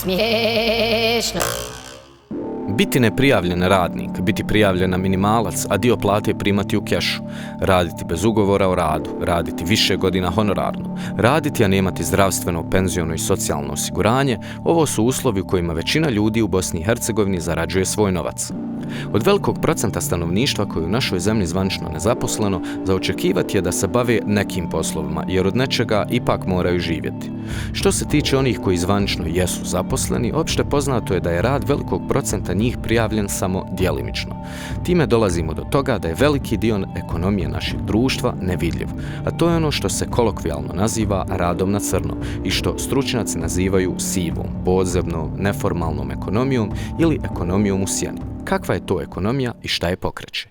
Smiješno. Biti neprijavljen radnik, biti prijavljen na minimalac, a dio plate primati u kešu, raditi bez ugovora o radu, raditi više godina honorarno, raditi a nemati zdravstveno, penziono i socijalno osiguranje, ovo su uslovi u kojima većina ljudi u Bosni i Hercegovini zarađuje svoj novac. Od velikog procenta stanovništva koji je u našoj zemlji zvanično nezaposleno, za očekivati je da se bave nekim poslovima, jer od nečega ipak moraju živjeti. Što se tiče onih koji zvanično jesu zaposleni, opšte poznato je da je rad velikog procenta njih prijavljen samo djelimično. Time dolazimo do toga da je veliki dio ekonomije našeg društva nevidljiv, a to je ono što se kolokvijalno naziva radom na crno i što stručnjaci nazivaju sivom, podzemnom, neformalnom ekonomijom ili ekonomijom u sjeni. Kakva je to ekonomija i šta je pokreće?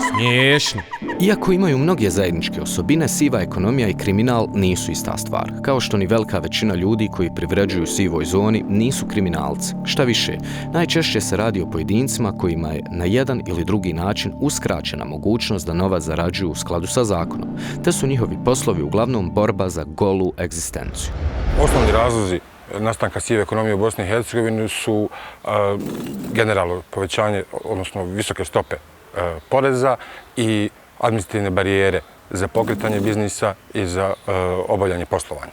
Smiješno. Iako imaju mnoge zajedničke osobine, siva ekonomija i kriminal nisu ista stvar. Kao što ni velika većina ljudi koji privređuju u sivoj zoni nisu kriminalci. Šta više, najčešće se radi o pojedincima kojima je na jedan ili drugi način uskraćena mogućnost da novac zarađuju u skladu sa zakonom, te su njihovi poslovi uglavnom borba za golu egzistenciju. Osnovni razlozi nastanka sive ekonomije u Bosni i Hercegovini su generalno povećanje, odnosno visoke stope poreza i administrativne barijere za pokretanje biznisa i za obavljanje poslovanja.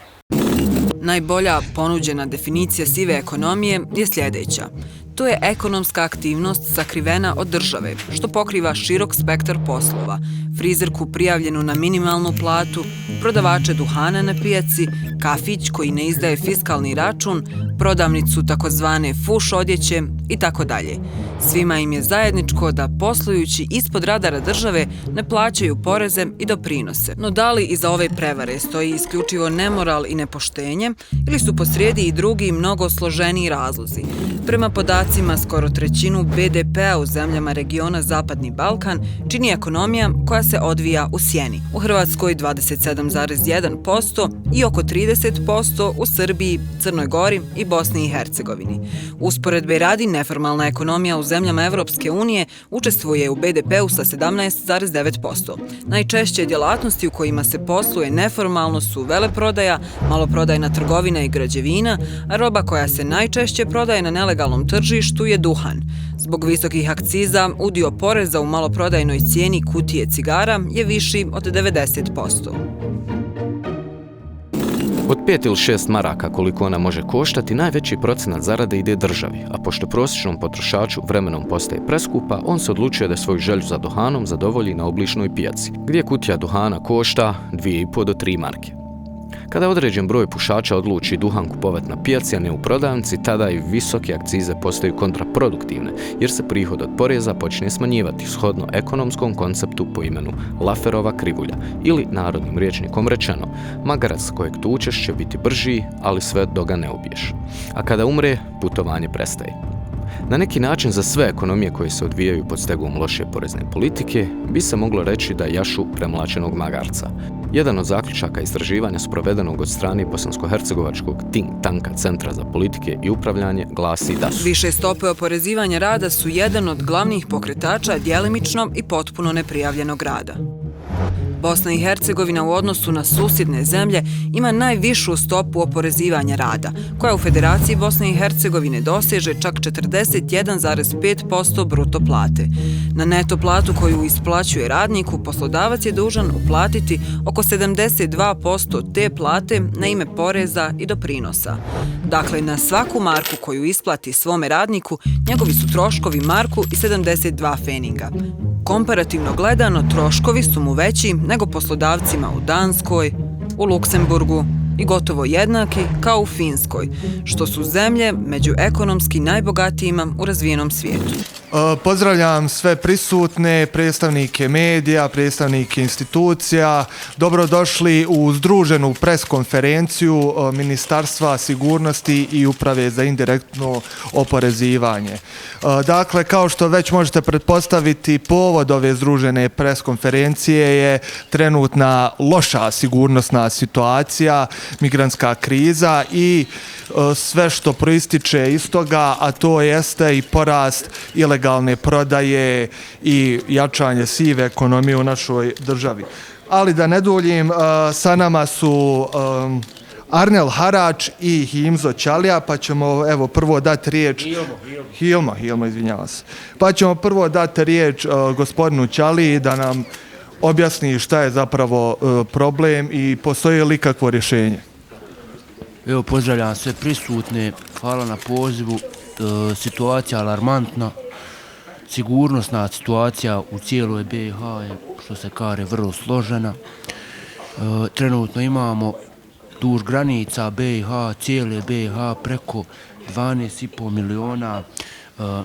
Najbolja ponuđena definicija sive ekonomije je sljedeća. To je ekonomska aktivnost sakrivena od države, što pokriva širok spektar poslova, frizerku prijavljenu na minimalnu platu, prodavače duhana na pijaci, kafić koji ne izdaje fiskalni račun, prodavnicu takozvane fuš odjeće i tako dalje. Svima im je zajedničko da poslujući ispod radara države ne plaćaju poreze i doprinose. No da li iza ove prevare stoji isključivo nemoral i nepoštenje ili su posrijedi i drugi mnogo složeniji razlozi? Prema podacima, skoro trećinu BDP-a u zemljama regiona Zapadni Balkan čini ekonomija koja se odvija u sjeni. U Hrvatskoj 27,1% i oko 30% u Srbiji, Crnoj Gori i Bosni i Hercegovini. Usporedbe radi, neformalna ekonomija u zemljama Evropske unije učestvuje u BDP-u sa 17,9%. Najčešće djelatnosti u kojima se posluje neformalno su veleprodaja, maloprodajna trgovina i građevina, a roba koja se najčešće prodaje na nelegalnom tržištu je duhan. Zbog visokih akciza, udio poreza u maloprodajnoj cijeni kutije cigara je viši od 90%. Od 5 ili 6 maraka koliko ona može koštati, najveći procenat zarade ide državi, a pošto prosječnom potrošaču vremenom postaje preskupa, on se odlučuje da svoju želju za duhanom zadovolji na obližnjoj pijaci, gdje kutija duhana košta 2,5 do 3 marke. Kada određen broj pušača odluči duhan kupovati na pijaci, a ne u prodavnici, tada i visoke akcize postaju kontraproduktivne, jer se prihod od poreza počne smanjivati shodno ekonomskom konceptu po imenu Lafferova krivulja, ili narodnim rječnikom rečeno, magarac kojeg tučeš će biti brži, ali sve dok ga ne ubiješ. A kada umre, putovanje prestaje. Na neki način za sve ekonomije koje se odvijaju pod stegom loše porezne politike bi se moglo reći da jašu premlačenog magarca. Jedan od zaključaka istraživanja sprovedenog od strane Bosansko-hercegovačkog think tanka Centra za politike i upravljanje glasi da su više stope oporezivanja rada su jedan od glavnih pokretača djelimično i potpuno neprijavljenog rada. Bosna i Hercegovina u odnosu na susjedne zemlje ima najvišu stopu oporezivanja rada, koja u Federaciji Bosne i Hercegovine doseže čak 41,5% bruto plate. Na neto platu koju isplaćuje radniku, poslodavac je dužan uplatiti oko 72% te plate na ime poreza i doprinosa. Dakle, na svaku marku koju isplati svome radniku, njegovi su troškovi marku i 72 feninga. Komparativno gledano, troškovi su mu veći nego poslodavcima u Danskoj, u Luksemburgu i gotovo jednaki kao u Finskoj, što su zemlje među ekonomski najbogatijima u razvijenom svijetu. Pozdravljam sve prisutne, predstavnike medija, predstavnike institucija. Dobrodošli u združenu preskonferenciju Ministarstva sigurnosti i Uprave za indirektno oporezivanje. Dakle, kao što već možete pretpostaviti, povod ove združene preskonferencije je trenutna loša sigurnosna situacija, migrantska kriza i sve što proističe iz toga, a to jeste i porast ilegalnih nelegalne prodaje i jačanje sive ekonomije u našoj državi. Ali da ne duljim, sa nama su Arnel Harač i Himzo Ćalija, pa ćemo evo prvo dati riječ... Hilmo, izvinjavam se. Pa ćemo prvo dati riječ gospodinu Ćaliji da nam objasni šta je zapravo problem i postoji li kakvo rješenje. Evo, pozdravljam sve prisutne, hvala na pozivu. Situacija alarmantna, sigurnosna situacija u cijeloj BiH je, što se kaže, vrlo složena. Trenutno imamo duž granica BiH, cijele BiH, preko 12,5 miliona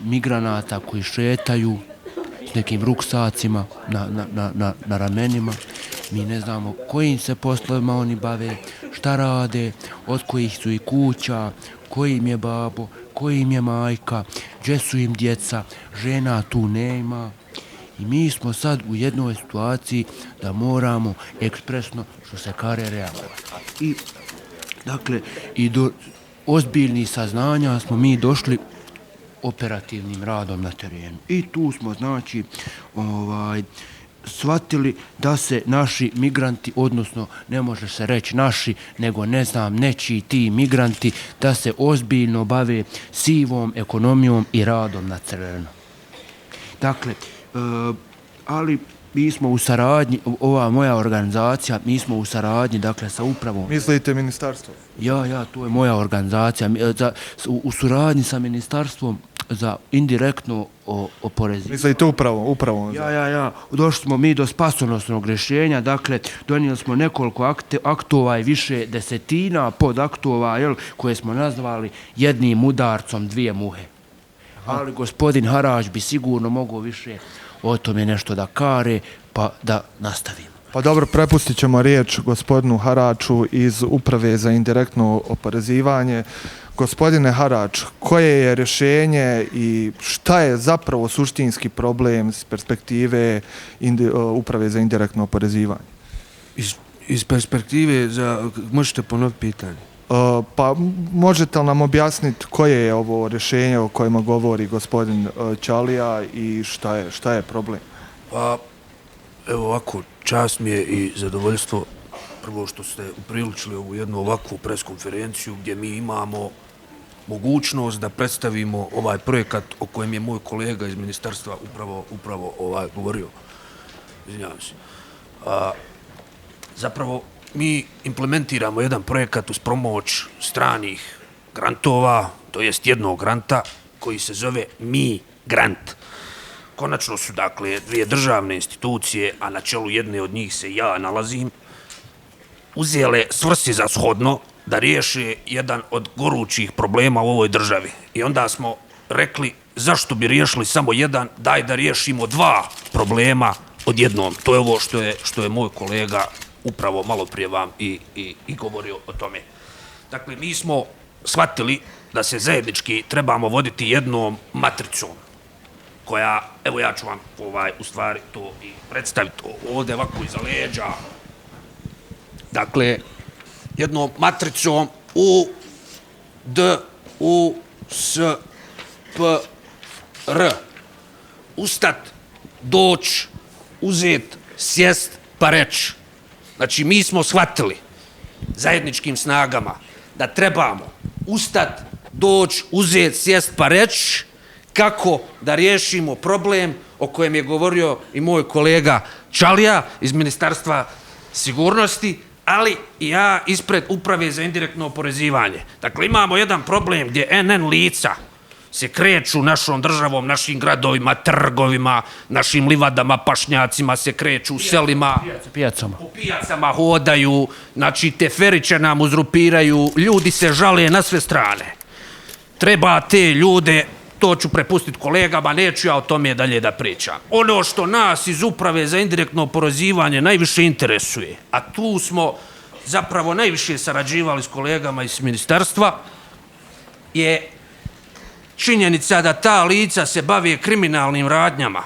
migranata koji šetaju s nekim ruksacima na ramenima. Mi ne znamo kojim se poslovima oni bave, šta rade, od kojih su i kuća, kojim je babo, kojim je majka, gdje su im djeca, žena tu nema. I mi smo sad u jednoj situaciji da moramo ekspresno, što se kaže, reagovati. I, dakle, i do ozbiljnih saznanja smo mi došli operativnim radom na terenu. I tu smo, znači, shvatili da se naši migranti, odnosno ne može se reći naši, nego ne znam, nečiji ti migranti, da se ozbiljno bave sivom ekonomijom i radom na crno. Dakle, ali mi smo u saradnji, ova moja organizacija, mi smo u saradnji, dakle, sa upravom. Mislite ministarstvo? Ja, to je moja organizacija. U suradnji sa ministarstvom za indirektno oporezivanje. Mislite upravo? Ja. Došli smo mi do spasonosnog rješenja, dakle, donijeli smo nekoliko aktova i više desetina podaktova, koje smo nazvali jednim udarcom dvije muhe. Ali gospodin Harač bi sigurno mogao više o tome nešto da kare, pa da nastavimo. Pa dobro, prepustit ćemo riječ gospodinu Haraču iz Uprave za indirektno oporezivanje. Gospodine Harač, koje je rješenje i šta je zapravo suštinski problem s perspektive Uprave za indirektno oporezivanje? Iz perspektive, možete ponoviti pitanje? Pa možete li nam objasniti koje je ovo rješenje o kojima govori gospodin Ćalija i šta je problem? Pa, evo ovako, čast mi je i zadovoljstvo prvo što ste upriličili ovu jednu ovakvu preskonferenciju gdje mi imamo mogućnost da predstavimo ovaj projekat o kojem je moj kolega iz ministarstva upravo govorio. Izvinjavam se. Zapravo, mi implementiramo jedan projekat uz pomoć stranih grantova, to jest jednog granta koji se zove Mi grant. Konačno su, dakle, dvije državne institucije, a na čelu jedne od njih se ja nalazim, uzele svrsi za shodno da riješe jedan od gorućih problema u ovoj državi. I onda smo rekli, zašto bi riješili samo jedan, daj da riješimo dva problema odjednom. To je ovo što je moj kolega upravo malo prije vam i govorio o tome. Dakle, mi smo shvatili da se zajednički trebamo voditi jednom matricom koja, evo ja ću vam u stvari to i predstaviti ovdje ovako iza leđa. Dakle, jednom matricom U, D, U, S, P, R. Ustat, doć, uzet, sjest, pa reći. Znači, mi smo shvatili zajedničkim snagama da trebamo ustat, doć, uzet, sjest, pa reći kako da riješimo problem o kojem je govorio i moj kolega Ćalija iz Ministarstva sigurnosti, ali i ja ispred Uprave za indirektno oporezivanje. Dakle, imamo jedan problem gdje NN lica se kreću našom državom, našim gradovima, trgovima, našim livadama, pašnjacima, se kreću u selima, po pijacama hodaju, znači teferiće nam uzrupiraju, ljudi se žale na sve strane. Treba te ljude, to ću prepustiti kolegama, neću ja o tome dalje da pričam. Ono što nas iz Uprave za indirektno oporezivanje najviše interesuje, a tu smo zapravo najviše sarađivali s kolegama iz ministarstva, je činjenica da ta lica se bave kriminalnim radnjama,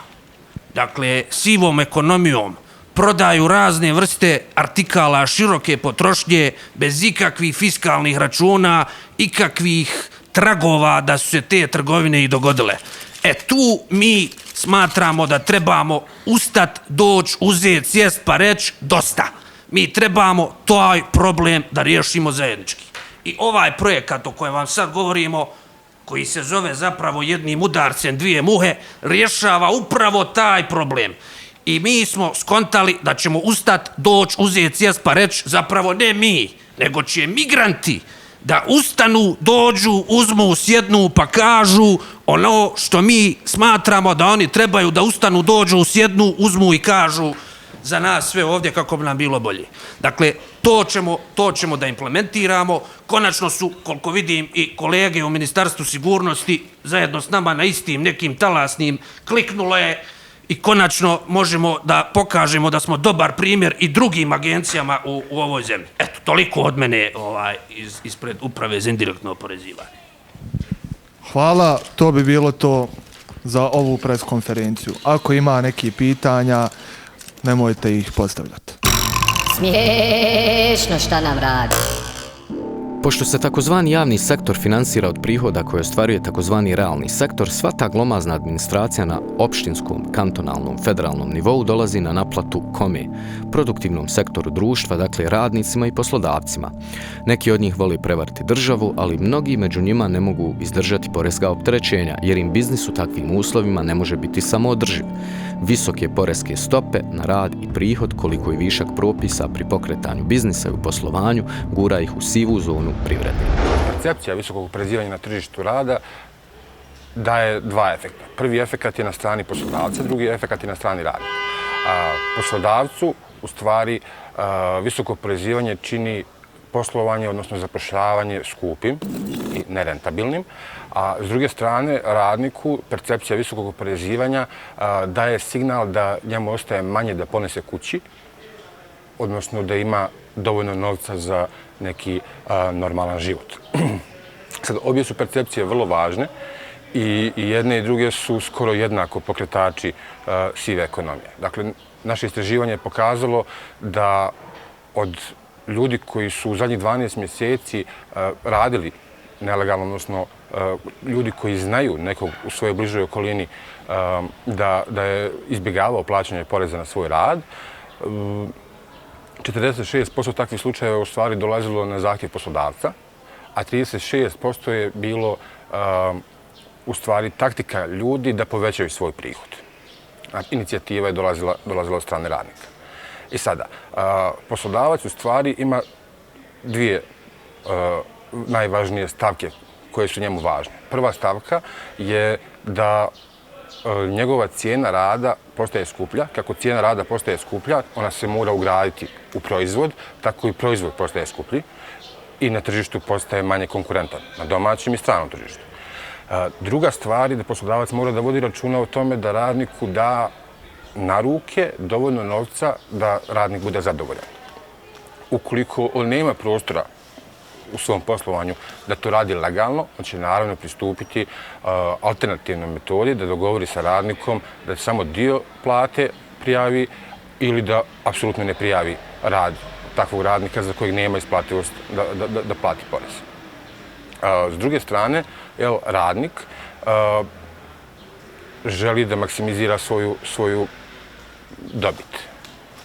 dakle sivom ekonomijom, prodaju razne vrste artikala široke potrošnje bez ikakvih fiskalnih računa, ikakvih tragova da su se te trgovine i dogodile. Tu mi smatramo da trebamo ustat, doći, uzeti, sjest pa reći dosta. Mi trebamo taj problem da riješimo zajednički. I ovaj projekat o kojem vam sad govorimo, koji se zove zapravo jednim udarcem dvije muhe, rješava upravo taj problem. I mi smo skontali da ćemo ustat, doći, uzeti, sjest pa reći, zapravo ne mi, nego će migranti da ustanu, dođu, uzmu, sjednu pa kažu ono što mi smatramo da oni trebaju da ustanu, dođu, sjednu, uzmu i kažu za nas sve ovdje kako bi nam bilo bolje. Dakle, to ćemo da implementiramo. Konačno su, koliko vidim, i kolege u Ministarstvu sigurnosti zajedno s nama na istim nekim talasnim kliknule i konačno možemo da pokažemo da smo dobar primjer i drugim agencijama u ovoj zemlji. Eto, toliko od mene ispred Uprave za indirektno oporezivanje. Hvala, to bi bilo to za ovu preskonferenciju. Ako ima neki pitanja, nemojte ih postavljati. Smiješno šta nam radi. Pošto se takozvani javni sektor finansira od prihoda koje ostvaruje takozvani realni sektor, sva ta glomazna administracija na opštinskom, kantonalnom, federalnom nivou dolazi na naplatu kome? Produktivnom sektoru društva, dakle radnicima i poslodavcima. Neki od njih vole prevariti državu, ali mnogi među njima ne mogu izdržati poreska opterećenja, jer im biznis u takvim uslovima ne može biti samoodrživ. Visoke poreske stope na rad i prihod, koliko i višak propisa pri pokretanju biznisa i u poslovanju, gura ih u sivu zonu privrede. Percepcija visokog oporezivanja na tržištu rada daje dva efekta. Prvi efekt je na strani poslodavca, drugi efekt je na strani radnika. Poslodavcu, u stvari, visoko oporezivanje čini poslovanje, odnosno zapošljavanje skupim i nerentabilnim, a s druge strane radniku percepcija visokog oporezivanja daje signal da njemu ostaje manje da ponese kući, odnosno da ima dovoljno novca za neki normalan život. Sad, obje su percepcije vrlo važne i jedne i druge su skoro jednako pokretači sive ekonomije. Dakle, naše istraživanje je pokazalo da od ljudi koji su u zadnjih 12 mjeseci radili nelegalno, odnosno ljudi koji znaju nekog u svojoj bližoj okolini da je izbjegavao plaćanje poreza na svoj rad, 46% takvih slučajeva u stvari dolazilo na zahtjev poslodavca, a 36% je bilo u stvari taktika ljudi da povećaju svoj prihod. Inicijativa je dolazila od strane radnika. I sada, poslodavac u stvari ima dvije najvažnije stavke koje su njemu važne. Prva stavka je da njegova cijena rada postaje skuplja. Kako cijena rada postaje skuplja, ona se mora ugraditi u proizvod, tako i proizvod postaje skuplji i na tržištu postaje manje konkurentan, na domaćem i stranom tržištu. Druga stvar je da poslodavac mora da vodi računa o tome da radniku da na ruke dovoljno novca da radnik bude zadovoljan. Ukoliko on nema prostora u svom poslovanju da to radi legalno, on će naravno pristupiti alternativnoj metodi da dogovori sa radnikom da samo dio plate prijavi ili da apsolutno ne prijavi rad takvog radnika za kojeg nema isplativost da plati porez. S druge strane, radnik želi da maksimizira svoju dobit.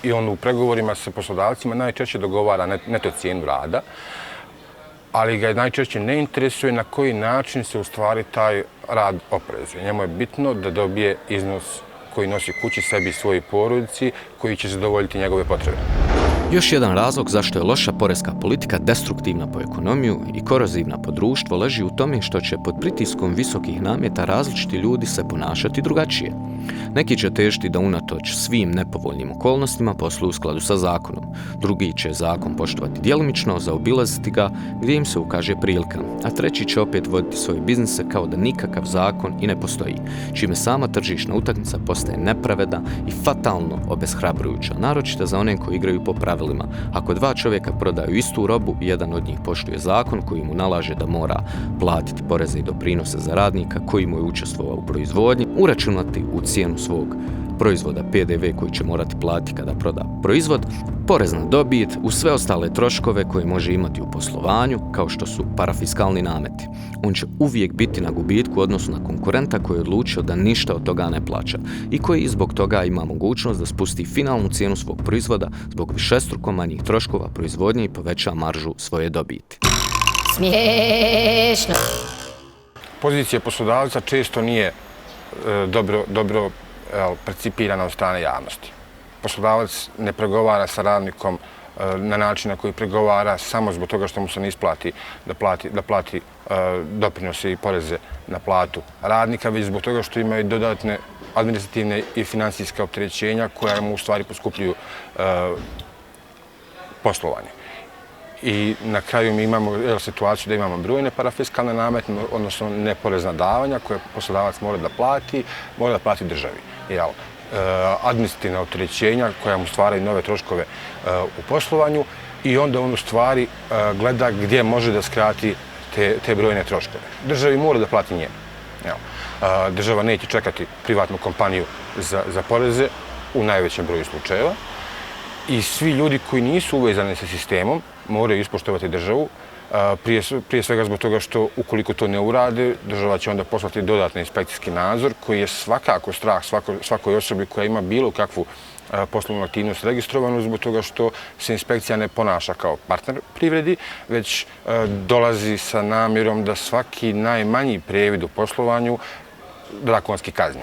I on u pregovorima sa poslodavcima najčešće dogovara neto cijenu rada, ali ga najčešće ne interesuje na koji način se u stvari taj rad oporezuje. Njemu je bitno da dobije iznos koji nosi kući sebi i svojoj porodici, koji će zadovoljiti njegove potrebe. Još jedan razlog zašto je loša poreska politika destruktivna po ekonomiju i korozivna po društvo leži u tome što će pod pritiskom visokih nameta različiti ljudi se ponašati drugačije. Neki će težiti da unatoč svim nepovoljnim okolnostima posluju u skladu sa zakonom. Drugi će zakon poštovati djelomično, zaobilaziti ga gdje im se ukaže prilika. A treći će opet voditi svoje biznise kao da nikakav zakon i ne postoji, čime sama tržišna utakmica postaje nepravedna i fatalno obeshrabrujuća, naročito za one koji igraju po pravilima. Ako dva čovjeka prodaju istu robu, jedan od njih poštuje zakon koji mu nalaže da mora platiti poreze i doprinose za radnika koji mu je učestvovao u proizvodnji, uračunati u cijenu svog proizvoda PDV koji će morati platiti kada proda proizvod, porez na dobit, uz sve ostale troškove koje može imati u poslovanju, kao što su parafiskalni nameti. On će uvijek biti na gubitku u odnosu na konkurenta koji je odlučio da ništa od toga ne plaća i koji zbog toga ima mogućnost da spusti finalnu cijenu svog proizvoda zbog višestruko manjih troškova proizvodnje i poveća maržu svoje dobiti. Smiješno. Pozicija poslodavca često nije dobro percipirana od strane javnosti. Poslodavac ne pregovara sa radnikom na način na koji pregovara samo zbog toga što mu se ne isplati da plati doprinose i poreze na platu radnika, već zbog toga što imaju dodatne administrativne i financijske opterećenja koja mu u stvari poskupljuju poslovanje. I na kraju mi imamo situaciju da imamo brojne parafiskalne namete, odnosno neporezna davanja koje poslodavac mora da plati državi. Administrativna opterećenja koja mu stvaraju nove troškove u poslovanju i onda on u stvari gleda gdje može da skrati te brojne troškove. Državi mora da plati njemu. Država neće čekati privatnu kompaniju za poreze u najvećem broju slučajeva i svi ljudi koji nisu uvezani sa sistemom moraju ispoštovati državu, prije svega zbog toga što ukoliko to ne urade, država će onda poslati dodatni inspekcijski nadzor koji je svakako strah svakoj osobi koja ima bilo kakvu poslovnu aktivnost registrovanu zbog toga što se inspekcija ne ponaša kao partner privredi, već dolazi sa namjerom da svaki najmanji previd u poslovanju drakonski kazni.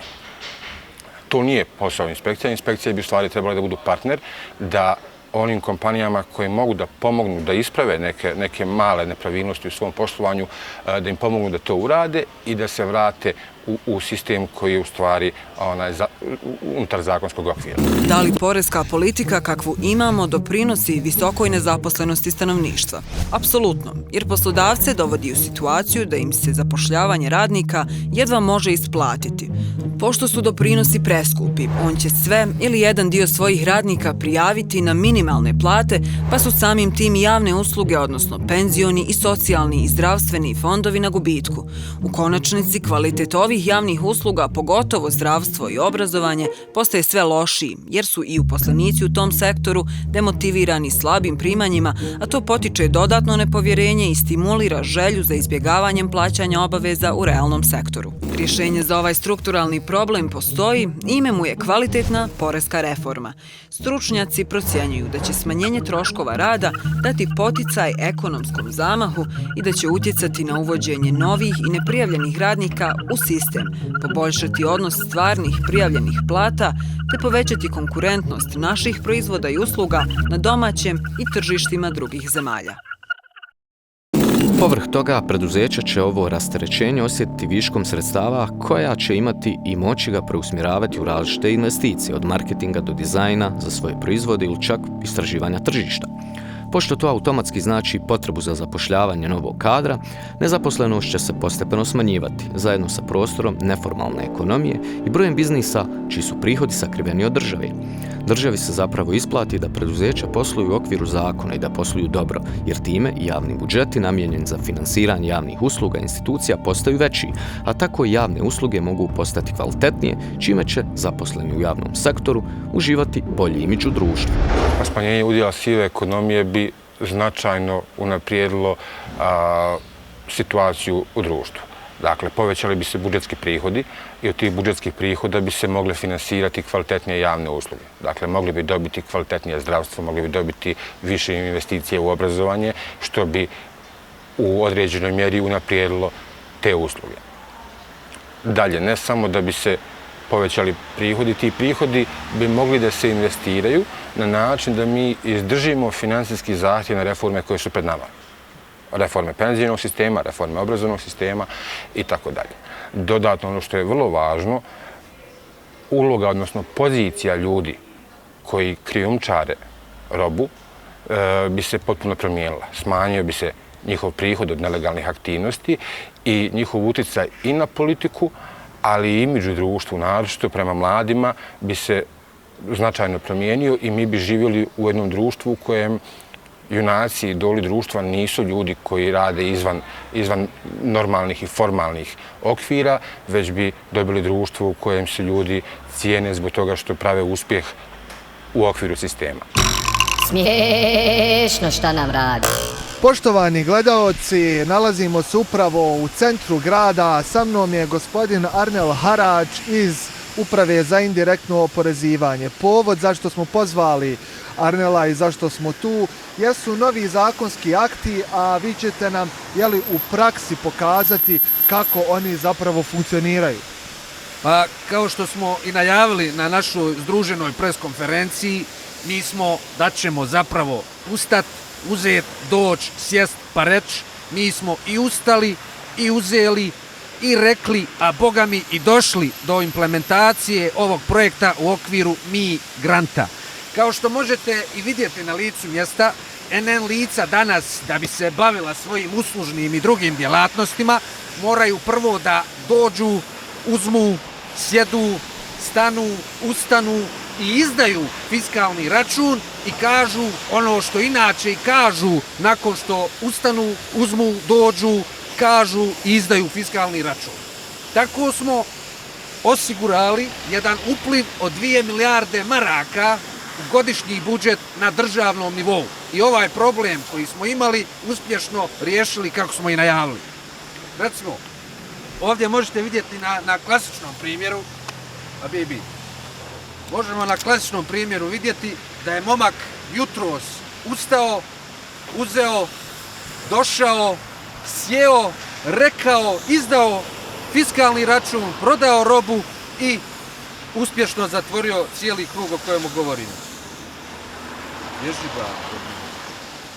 To nije posao inspekcija. Inspekcija bi u stvari trebala da budu partner, da onim kompanijama koje mogu da pomognu da isprave neke male nepravilnosti u svom poslovanju, da im pomognu da to urade i da se vrate u sistem koji je u stvari unutar zakonskog okvira. Da li poreska politika kakvu imamo doprinosi visokoj nezaposlenosti stanovništva? Apsolutno, jer poslodavce dovodi u situaciju da im se zapošljavanje radnika jedva može isplatiti. Pošto su doprinosi preskupi, on će sve ili jedan dio svojih radnika prijaviti na minimalne plate, pa su samim tim i javne usluge, odnosno penzioni i socijalni i zdravstveni fondovi na gubitku. U konačnici, kvalitet ovih javnih usluga, pogotovo zdravstvo i obrazovanje, postaje sve lošiji, jer su i uposlenici u tom sektoru demotivirani slabim primanjima, a to potiče dodatno nepovjerenje i stimulira želju za izbjegavanjem plaćanja obaveza u realnom sektoru. Rješenje za ovaj strukturalni problem postoji, ime mu je kvalitetna poreska reforma. Stručnjaci procjenjuju da će smanjenje troškova rada dati poticaj ekonomskom zamahu i da će utjecati na uvođenje novih i neprijavljenih radnika u sistem, poboljšati odnos stvarnih prijavljenih plata te povećati konkurentnost naših proizvoda i usluga na domaćem i tržištima drugih zemalja. Povrh toga, preduzeća će ovo rasterećenje osjetiti viškom sredstava koja će imati i moći ga preusmjeravati u različite investicije, od marketinga do dizajna za svoje proizvode ili čak istraživanja tržišta. Pošto to automatski znači potrebu za zapošljavanje novog kadra, nezaposlenost će se postepeno smanjivati, zajedno sa prostorom neformalne ekonomije i brojem biznisa čiji su prihodi sakriveni od države. Državi se zapravo isplati da preduzeća posluju u okviru zakona i da posluju dobro, jer time i javni budžeti namijenjeni za finansiranje javnih usluga i institucija postaju veći, a tako i javne usluge mogu postati kvalitetnije, čime će zaposleni u javnom sektoru uživati bolji imidž u društvu. Smanjenje udjela sive ekonomije bi značajno unaprijedilo situaciju u društvu. Dakle, povećali bi se budžetski prihodi i od tih budžetskih prihoda bi se mogle finansirati kvalitetnije javne usluge. Dakle, mogli bi dobiti kvalitetnije zdravstvo, mogli bi dobiti više investicije u obrazovanje, što bi u određenoj mjeri unaprijedilo te usluge. Dalje, ne samo da bi se povećali prihodi, ti prihodi bi mogli da se investiraju na način da mi izdržimo finansijski zahtjev na reforme koje su pred nama. Reforme penzijnog sistema, reforme obrazovnog sistema i tako dalje. Dodatno, ono što je vrlo važno, uloga, odnosno pozicija ljudi koji krijumčare robu bi se potpuno promijenila. Smanjio bi se njihov prihod od nelegalnih aktivnosti i njihov utjecaj i na politiku, ali i imidž u društvu, naročito prema mladima, bi se značajno promijenio i mi bi živjeli u jednom društvu u kojem junaci i idoli društva nisu ljudi koji rade izvan normalnih i formalnih okvira, već bi dobili društvo u kojem se ljudi cijene zbog toga što prave uspjeh u okviru sistema. Smiješno šta nam radi. Poštovani gledaoci, nalazimo se upravo u centru grada. Sa mnom je gospodin Arnel Harač iz Uprave za indirektno oporezivanje. Povod zašto smo pozvali Arnela i zašto smo tu jesu novi zakonski akti, a vi ćete nam u praksi pokazati kako oni zapravo funkcioniraju. Pa, kao što smo i najavili na našoj združenoj preskonferenciji, mi smo da ćemo zapravo ustat, uzet, doć, sjest pa reći, mi smo i ustali i uzeli i rekli, a boga mi i došli do implementacije ovog projekta u okviru Mi Granta. Kao što možete i vidjeti na licu mjesta, NN lica danas, da bi se bavila svojim uslužnim i drugim djelatnostima, moraju prvo da dođu, uzmu, sjedu, stanu, ustanu i izdaju fiskalni račun i kažu ono što inače i kažu nakon što ustanu, uzmu, dođu, kažu i izdaju fiskalni račun. Tako smo osigurali jedan upliv od 2 milijarde maraka u godišnji budžet na državnom nivou. I ovaj problem koji smo imali uspješno riješili kako smo i najavili. Recimo, ovdje možete vidjeti na klasičnom primjeru, možemo na klasičnom primjeru vidjeti da je momak jutros ustao, uzeo, došao, sjeo, rekao, izdao fiskalni račun, prodao robu i uspješno zatvorio cijeli krug o kojemu govorimo.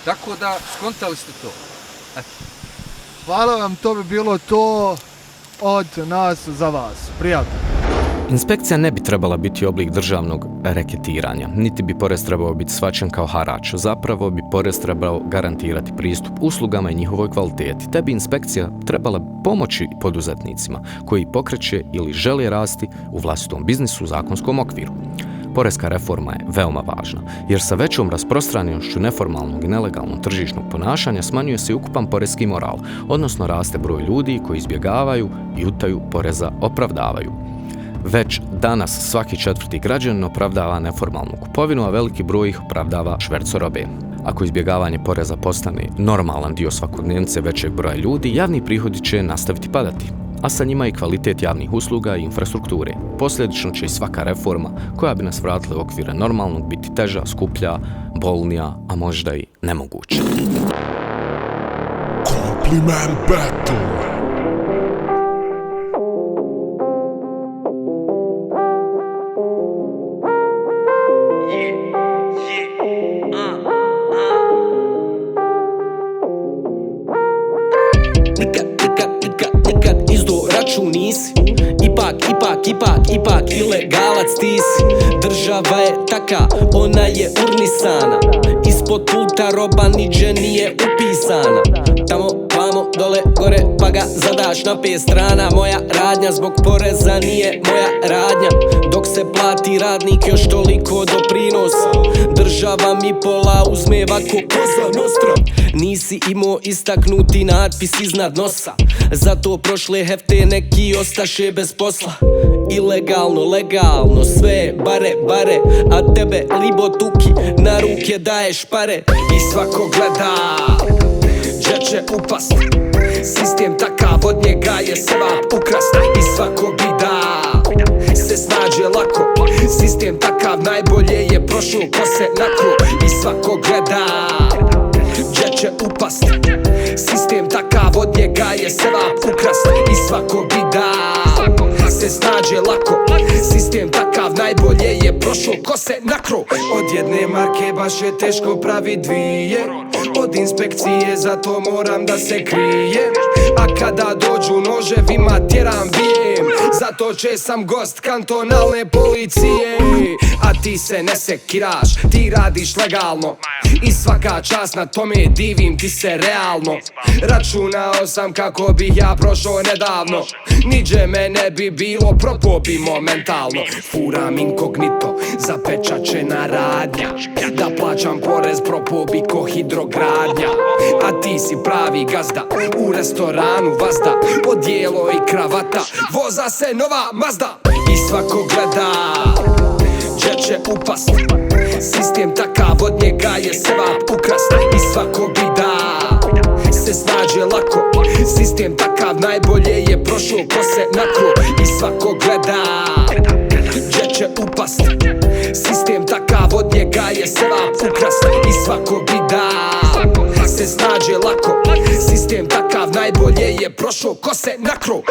Tako da, skontali ste to. Hvala vam, to bi bilo to od nas za vas. Prijatno. Inspekcija ne bi trebala biti oblik državnog reketiranja, niti bi porez trebao biti shvaćen kao harač. Zapravo bi porez trebao garantirati pristup uslugama i njihovoj kvaliteti, te bi inspekcija trebala pomoći poduzetnicima koji pokreće ili žele rasti u vlastitom biznisu u zakonskom okviru. Poreska reforma je veoma važna, jer sa većom rasprostranjenošću neformalnog i nelegalnog tržišnog ponašanja smanjuje se ukupan poreski moral, odnosno raste broj ljudi koji izbjegavaju i utaju poreza opravdavaju. Već danas svaki 4. građanin opravdava neformalnu kupovinu, a veliki broj ih opravdava šverco robe. Ako izbjegavanje poreza postane normalan dio svakodnevnice većeg broja ljudi, javni prihodi će nastaviti padati, a sa njima i kvalitet javnih usluga i infrastrukture. Posljedično će i svaka reforma koja bi nas vratila u okvire normalnog biti teža, skuplja, bolnija, a možda i nemoguća. Compliment battle. Nikad izdo račun nisi. Ipak ilegalac ti si. Država je taka, ona je urnisana. Ispod pulta roba niđe nije upisana. Tamo, vamo, dole, gore, pa ga zadaš na 5 strana. Moja radnja zbog poreza nije moja radnja. Dok se plati radnik još toliko doprinosa. Država mi pola uzme vako koza nostra. Nisi imao istaknuti natpis iznad nosa. Zato prošle hefte neki ostaše bez posla. Ilegalno, legalno, sve bare, a tebe libo tuki na ruke daješ pare. I svako gleda gdje će upast. Sistem takav, od njega je sevap ukrast. I svako bi da se snađe lako. Sistem takav, najbolje je prošlo ko se nakro. I svako gleda gdje će upast. Sistem takav, od njega je sevap ukrast. I svako bi da se snađe lako. Sistem takav, najbolje je prošlo ko se nakro. Od jedne marke baš je teško pravi dvije. Od inspekcije zato moram da se krijem. A kada dođu noževima tjeram bijem. Zato će sam gost kantonalne policije. A ti se ne sekiraš, ti radiš legalno. I svaka čast na tome, divim ti se realno. Računao sam kako bih ja prošao nedavno. Niđe me ne bi bilo, propao bi momentalno. Furam inkognito, zapečačena radnja. Da plaćam porez, propao bi ko hidrogradnja. A ti si pravi gazda, u restoranu vazda. Odijelo i kravata, voza se nova Mazda. I svako gleda gdje će upast. Sistem takav, od njega je sevap ukrast i svako bi da se snađe lako. Sistem takav, najbolje je prošao ko se nakro i svako gleda gdje će upast. Sistem takav, od njega je sevap ukrast i svako bi da se snađe lako. Sistem takav, najbolje je prošao ko se nakro.